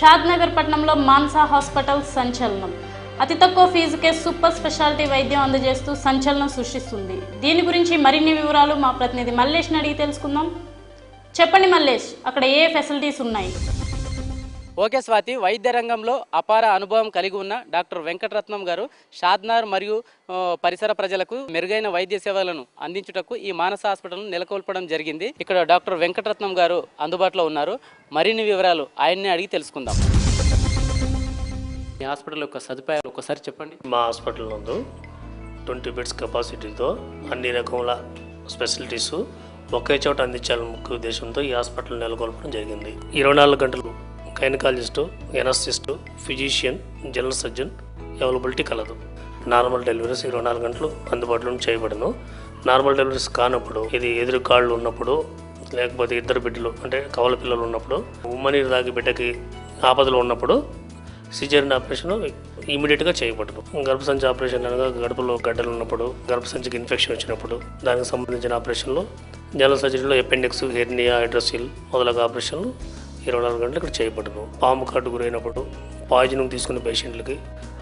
షాద్నగర్ పట్టణంలో మాన్సా హాస్పిటల్ సంచలనం. అతి తక్కువ ఫీజుకే సూపర్ స్పెషాలిటీ వైద్యం అందజేస్తూ సంచలనం సృష్టిస్తుంది. దీని గురించి మరిన్ని వివరాలు మా ప్రతినిధి మల్లేష్ని అడిగి తెలుసుకుందాం. చెప్పండి మల్లేష్, అక్కడ ఏ ఫెసిలిటీస్ ఉన్నాయి? ఓకే స్వాతి, వైద్య రంగంలో అపార అనుభవం కలిగి ఉన్న డాక్టర్ వెంకటరత్నం గారు షాద్నగర్ మరియు పరిసర ప్రజలకు మెరుగైన వైద్య సేవలను అందించుటకు ఈ మానస హాస్పిటల్ను నెలకొల్పడం జరిగింది. ఇక్కడ డాక్టర్ వెంకటరత్నం గారు అందుబాటులో ఉన్నారు. మరిన్ని వివరాలు ఆయన్ని అడిగి తెలుసుకుందాం. ఈ హాస్పిటల్ యొక్క సదుపాయాలు ఒకసారి చెప్పండి. మా హాస్పిటల్ నందు 20 బెడ్స్ కెపాసిటీతో అన్ని రకముల స్పెషాలిటీస్ ఒకే చోట అందించాలని ముఖ్య ఉద్దేశంతో ఈ హాస్పిటల్ నెలకొల్పడం జరిగింది. 24 గంటలు gynaecologist, anaesthetist, physician, general surgeon availability కలదు. నార్మల్ డెలివరీస్ 24 గంటలు అందుబాటులో చేయబడను. నార్మల్ డెలివరీస్ కానప్పుడు, ఇది ఎదురు కాళ్ళు ఉన్నప్పుడు, లేకపోతే ఇద్దరు బిడ్డలు అంటే కవల పిల్లలు ఉన్నప్పుడు, ఉమ్మనీరు తాగి బిడ్డకి ఆపదలు ఉన్నప్పుడు సిజేరియన్ ఆపరేషన్ ఇమీడియట్గా చేయబడదు. గర్భసంచి ఆపరేషన్ అనగా గర్భంలో గడ్డలు ఉన్నప్పుడు, గర్భసంచికి ఇన్ఫెక్షన్ వచ్చినప్పుడు దానికి సంబంధించిన ఆపరేషన్లు, జనరల్ సర్జరీలో అపెండిక్స్, హెర్నియా, హైడ్రోసిల్ మొదలగు ఆపరేషన్లు 24 గంటలు ఇక్కడ చేయబడను. పాము కాటు గురైనప్పుడు, పాయిజనింగ్ తీసుకున్న పేషెంట్లకి,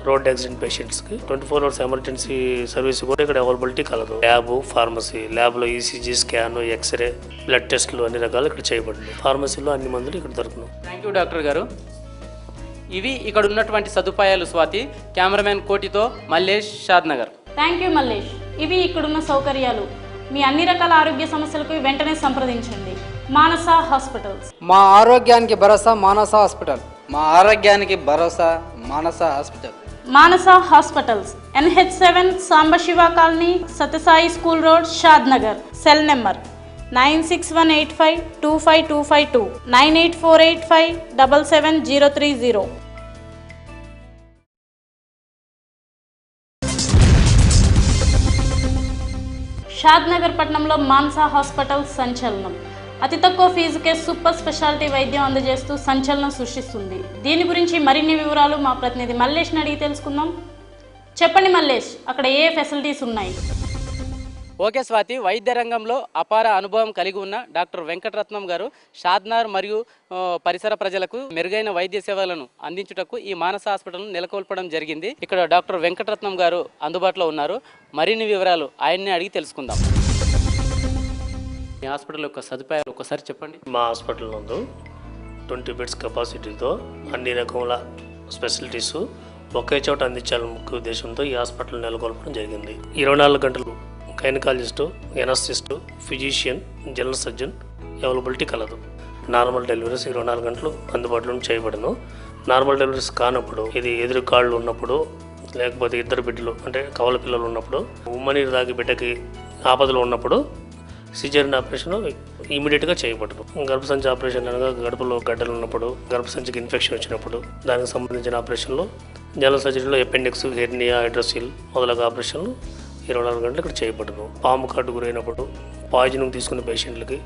రోడ్ యాక్సిడెంట్ పేషెంట్స్కి 24 అవర్స్ ఎమర్జెన్సీ సర్వీస్ కూడా ఇక్కడ అవైలబిలిటీ కలదు. ల్యాబ్, ఫార్మసీ, ల్యాబ్లో ఈసీజీ, స్కాన్, ఎక్స్రే, బ్లడ్ టెస్టులు అన్ని రకాలు ఇక్కడ చేయబడింది. ఫార్మసీలో అన్ని మందులు ఇక్కడ దొరుకును. థ్యాంక్ యూ డాక్టర్ గారు. ఇవి ఇక్కడ ఉన్నటువంటి సదుపాయాలు. స్వాతి, కెమెరామెన్ కోటితో మల్లేష్, షాద్నగర్. Thank you Mallesh. ఇవి ఇక్కడున్న సౌకర్యాలు. మీ అన్ని రకాల ఆరోగ్య సమస్యలకు వెంటనే సంప్రదించండి. మానస హాస్పిటల్స్. మా ఆరోగ్యానికి భరోసా మానస హాస్పిటల్. మా ఆరోగ్యానికి భరోసా Manasa hospital. Manasa hospitals, NH7 Sambasiva colony, Sathyasai school road, Shadnagar. Cell number 9618525252, 9848577030. Shadnagar పట్టణంలో మాన్సా హాస్పిటల్ సంచలనం. అతి తక్కువ ఫీజుకే సూపర్ స్పెషాలిటీ వైద్యం అందజేస్తూ సంచలనం సృష్టిస్తుంది. దీని గురించి మరిన్ని వివరాలు మా ప్రతినిధి మల్లేష్ని అడిగి తెలుసుకుందాం. చెప్పండి మల్లేష్, అక్కడ ఏ ఫెసిలిటీస్ ఉన్నాయి? ఓకే స్వాతి, వైద్య రంగంలో అపార అనుభవం కలిగి ఉన్న డాక్టర్ వెంకటరత్నం గారు షాద్నగర్ మరియు పరిసర ప్రజలకు మెరుగైన వైద్య సేవలను అందించుటకు ఈ మానస హాస్పిటల్ను నెలకొల్పడం జరిగింది. ఇక్కడ డాక్టర్ వెంకటరత్నం గారు అందుబాటులో ఉన్నారు. మరిన్ని వివరాలు ఆయన్ని అడిగి తెలుసుకుందాం. ఈ హాస్పిటల్ యొక్క సదుపాయాలు ఒకసారి చెప్పండి. మా హాస్పిటల్ నందు 20 బెడ్స్ కెపాసిటీతో అన్ని రకముల స్పెషాలిటీస్ ఒకే చోట అందించాలని ముఖ్య ఉద్దేశంతో ఈ హాస్పిటల్ నెలకొల్పడం జరిగింది. 24 గంటలు gynaecologist, anaesthetist, physician, general surgeon availability కలదు. నార్మల్ డెలివరీస్ 24 గంటలు అందుబాటులో చేయబడను. నార్మల్ డెలివరీస్ కానప్పుడు, ఇది ఎదురు కాళ్ళు ఉన్నప్పుడు, లేకపోతే ఇద్దరు బిడ్డలు అంటే కవల పిల్లలు ఉన్నప్పుడు, ఉమ్మనీరు తాగి బిడ్డకి ఆపదలు ఉన్నప్పుడు సిజేరియన్ ఆపరేషన్ ఇమీడియట్గా చేయబడదు. గర్భసంచి ఆపరేషన్ అనగా గర్భంలో గడ్డలు ఉన్నప్పుడు, గర్భసంచికి ఇన్ఫెక్షన్ వచ్చినప్పుడు దానికి సంబంధించిన ఆపరేషన్లు, జనరల్ సర్జరీలో అపెండిక్స్, హెర్నియా, హైడ్రోసిల్ మొదలగు ఆపరేషన్లు 24 గంటలు ఇక్కడ చేయబడను. పాము కాటు గురైనప్పుడు, పాయిజనింగ్ తీసుకున్న పేషెంట్లకి,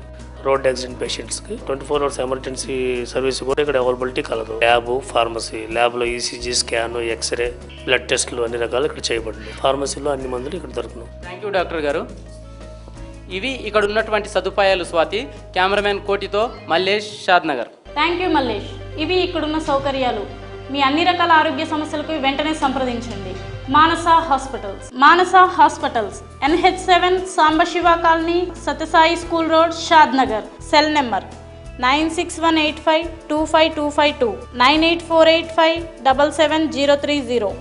రోడ్ యాక్సిడెంట్ పేషెంట్స్కి 24 అవర్స్ ఎమర్జెన్సీ సర్వీస్ కూడా ఇక్కడ అవైలబిలిటీ కలదు. ల్యాబ్, ఫార్మసీ, ల్యాబ్లో ఈసీజీ, స్కాన్, ఎక్స్రే, బ్లడ్ టెస్టులు అన్ని రకాలు ఇక్కడ చేయబడింది. ఫార్మసీలో అన్ని మందులు ఇక్కడ దొరుకును. థ్యాంక్ యూ డాక్టర్ గారు. ఇవి ఇక్కడ ఉన్నటువంటి సదుపాయాలు. స్వాతి, కెమెరామెన్ కోటితో మల్లేష్, షాద్నగర్. Thank you Mallesh. ఇవి ఇక్కడున్న సౌకర్యాలు. మీ అన్ని రకాల ఆరోగ్య సమస్యలకు వెంటనే సంప్రదించండి. Manasa hospitals. Manasa hospitals, NH7 Sambasiva colony, Sathyasai school road, Shadnagar. Cell number 9618525252, 9848577030.